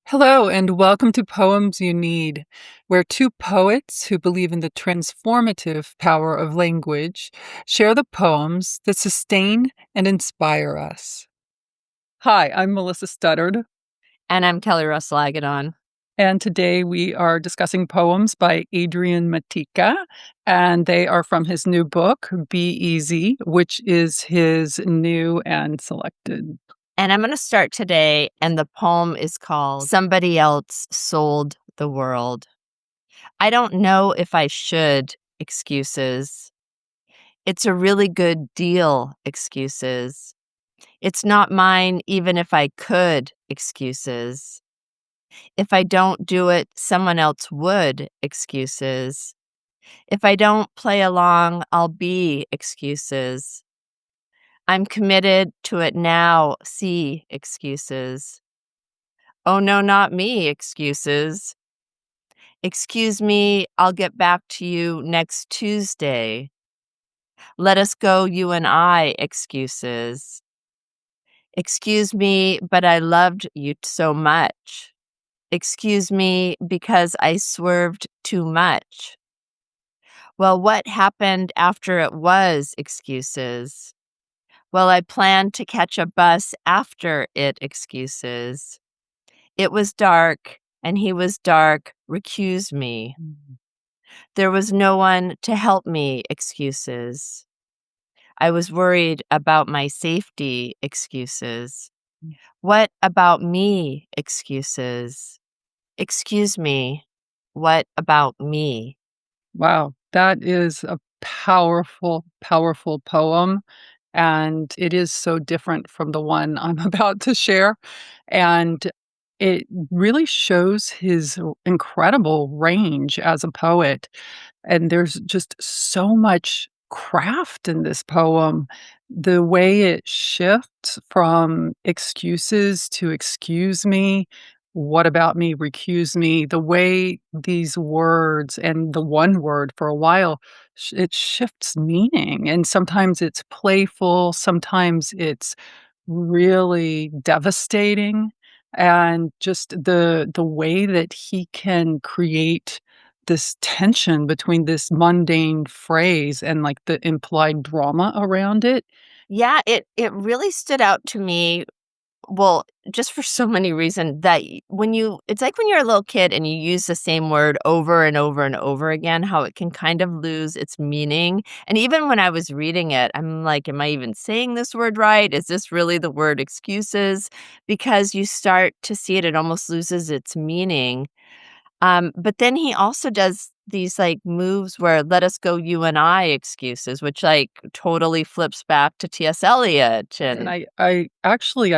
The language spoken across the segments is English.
Hello, and welcome to Poems You Need, where two poets who believe in the transformative power of language share the poems that sustain and inspire us. Hi, I'm Melissa Studdard, And I'm Kelli Russell Agodon. and today we are discussing poems by Adrian Matejka, and they are from his new book, Be Easy, which is his new and selected. And I'm going to start today, and the poem is called Somebody Else Sold the World. I don't know if I should, excuses. It's a really good deal, excuses. It's not mine even if I could, excuses. If I don't do it, someone else would, excuses. If I don't play along, I'll be, excuses. I'm committed to it now, see, excuses. Oh, no, not me, excuses. Excuse me, I'll get back to you next Tuesday. Let us go, you and I, excuses. Excuse me, but I loved you so much. Excuse me, because I swerved too much. Well, what happened after it was, excuses? Well, I planned to catch a bus after it, excuses. It was dark, and he was dark, recuse me. There was no one to help me, excuses. I was worried about my safety, excuses. What about me, excuses? Excuse me, what about me? Wow, that is a powerful, powerful poem. And it is so different from the one I'm about to share. And it really shows his incredible range as a poet. And there's just so much craft in this poem. The way it shifts from excuses to excuse me, what about me, recuse me, the way these words and the one word for a while it shifts meaning, and sometimes it's playful, sometimes it's really devastating, and just the way that he can create this tension between this mundane phrase and, like, the implied drama around it. Yeah, it really stood out to me. Well, just for so many reasons that it's like when you're a little kid and you use the same word over and over and over again, how it can kind of lose its meaning. And even when I was reading it, I'm like, am I even saying this word right? Is this really the word excuses? Because you start to see it almost loses its meaning. But then he also does these, like, moves where "let us go, you and I" excuses, which, like, totally flips back to T.S. Eliot And and I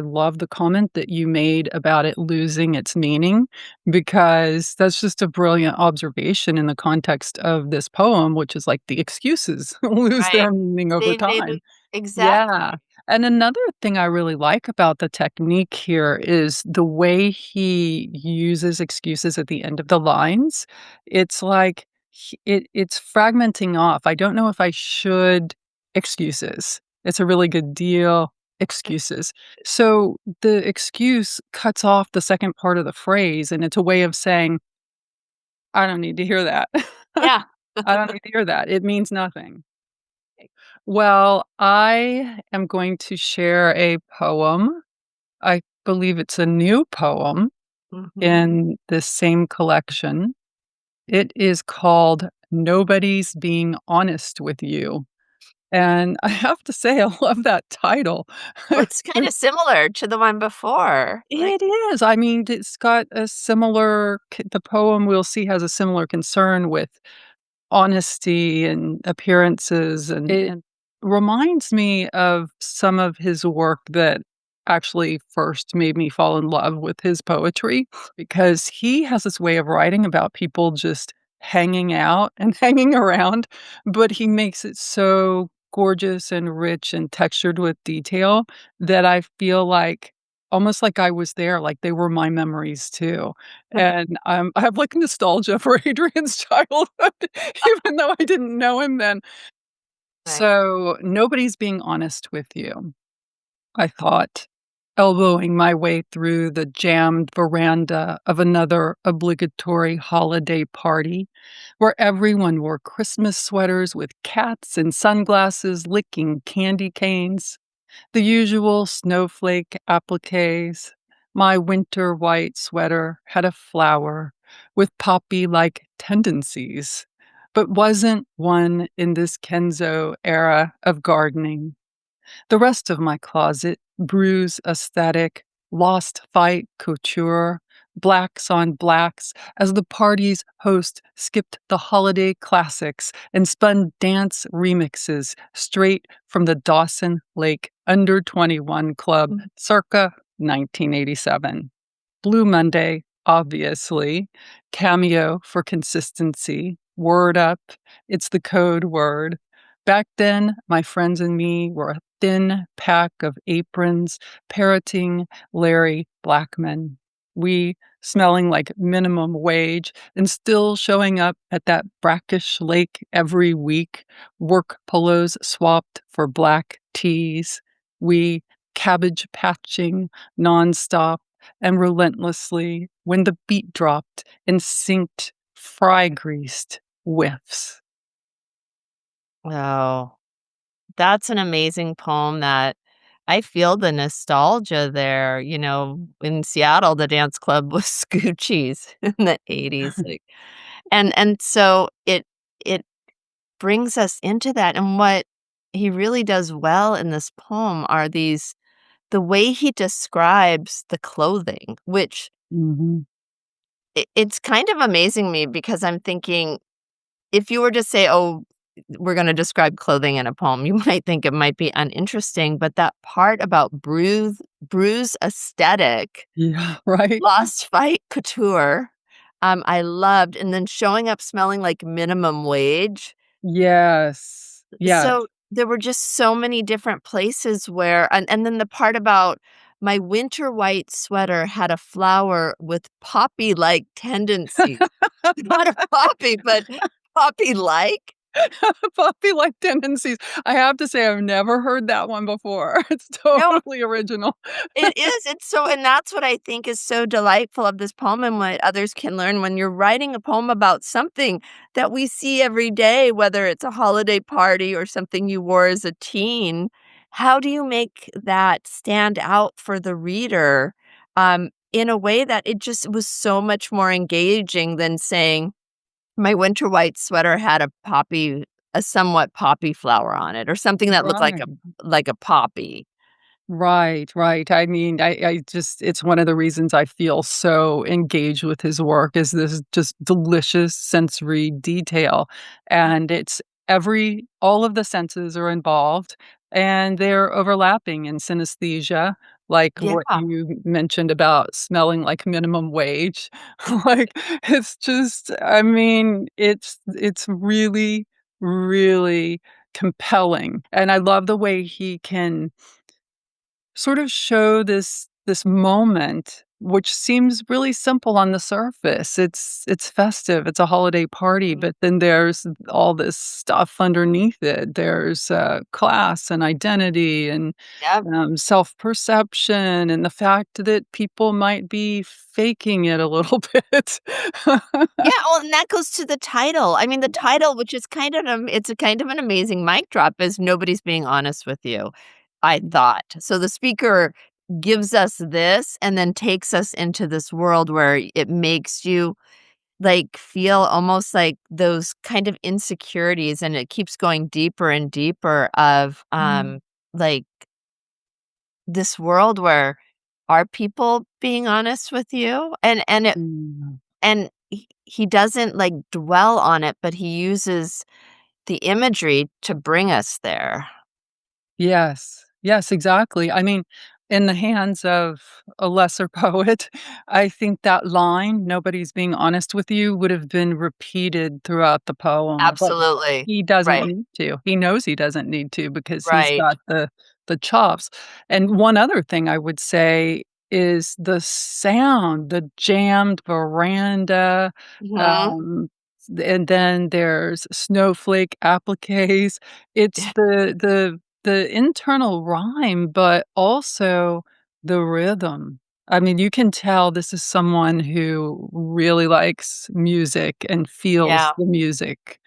love the comment that you made about it losing its meaning, because that's just a brilliant observation in the context of this poem, which is like the excuses lose right. their meaning over They time. exactly. Yeah. And another thing I really like about the technique here is the way he uses excuses at the end of the lines. It's like it's fragmenting off. I don't know if I should excuses. It's a really good deal excuses. So the excuse cuts off the second part of the phrase, and it's a way of saying, "I don't need to hear that. Yeah. I don't need to hear that. It means nothing." Well, I am going to share a poem. I believe it's a new poem Mhm. in this same collection. It is called Nobody's Being Honest with You. And I have to say, I love that title. Well, it's kinda similar to the one before, like It is. I mean, it's got a similar the poem we'll see has a similar concern with honesty and appearances, and it reminds me of some of his work that actually first made me fall in love with his poetry, because he has this way of writing about people just hanging out and hanging around, but he makes it so gorgeous and rich and textured with detail that I feel like almost like I was there, like they were my memories too. And, I have, like, nostalgia for Adrian's childhood, even though I didn't know him then. right. So, Nobody's Being Honest with You, I thought. elbowing my way through the jammed veranda of another obligatory holiday party where everyone wore Christmas sweaters with cats and sunglasses licking candy canes, the usual snowflake appliques. My winter white sweater had a flower with poppy-like tendencies, but wasn't one in this Kenzo era of gardening. The rest of my closet, bruise aesthetic, lost fight couture, blacks on blacks, as the party's host skipped the holiday classics and spun dance remixes straight from the Dawson Lake Under 21 Club circa 1987. Blue Monday, obviously, Cameo for consistency, Word Up, it's the code word. Back then, my friends and me were a thin pack of aprons parroting Larry Blackman. We smelling like minimum wage and still showing up at that brackish lake every week, work polos swapped for black tees. We cabbage patching nonstop and relentlessly when the beat dropped and synced fry-greased whiffs. Oh, that's an amazing poem that I feel the nostalgia there. In Seattle, the dance club was Scoochie's in the '80s, and so it brings us into that, and what he really does well in this poem are the way he describes the clothing, which Mhm. it's kind of amazing me because I'm thinking if you were to say, "Oh, we're gonna describe clothing in a poem," you might think it might be uninteresting, but that part about bruise aesthetic, Yeah, right? lost fight couture, I loved, and then showing up smelling like minimum wage. Yes. Yes. So, there were just so many different places where and then the part about my winter white sweater had a flower with poppy-like tendencies. Not a poppy, but poppy-like? Puppy-like tendencies. I have to say I've never heard that one before. It's No, totally original. it is, it's so and that's what I think is so delightful of this poem and what others can learn when you're writing a poem about something that we see every day, whether it's a holiday party or something you wore as a teen, how do you make that stand out for the reader, in a way that it just was so much more engaging than saying, "My winter white sweater had a somewhat poppy flower on it," or something that looked Right. like a poppy. Right, right. I mean, I just it's one of the reasons I feel so engaged with his work is this just delicious sensory detail. And it's all of the senses are involved and they're overlapping in synesthesia, like Yeah. what you mentioned about smelling like minimum wage. Like it's just, I mean, it's really, really compelling. And I love the way he can sort of show this moment, which seems really simple on the surface. It's festive, it's a holiday party, but then there's all this stuff underneath it. There's, class and identity and, Yep. self-perception and the fact that people might be faking it a little bit. Yeah, well, and that goes to the title. I mean, the title, which is it's a kind of an amazing mic drop, is "Nobody's being honest with you," I thought. So the speaker gives us this and then takes us into this world where it makes you, like, feel almost like those kind of insecurities, and it keeps going deeper and deeper of, Mm. like, this world where are people being honest with you? Mm. And he doesn't, like, dwell on it, but he uses the imagery to bring us there. Yes. Yes, exactly. I mean, in the hands of a lesser poet, I think that line, "Nobody's being honest with you," would have been repeated throughout the poem, but Absolutely. he doesn't Right, need to. He knows he doesn't need to because he's right. got the chops. And one other thing I would say is the sound, the jammed veranda, Mhm. um, and then there's snowflake appliques. It's the internal rhyme, but also The rhythm. I mean, you can tell this is someone who really likes music and feels Yeah, the music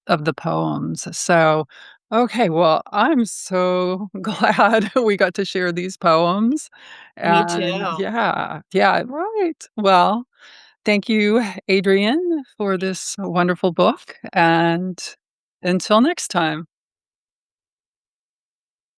of the poems. So, okay, well, I'm so glad we got to share these poems, me and too. yeah, yeah, right. Well, thank you, Adrian, for this wonderful book, and until next time.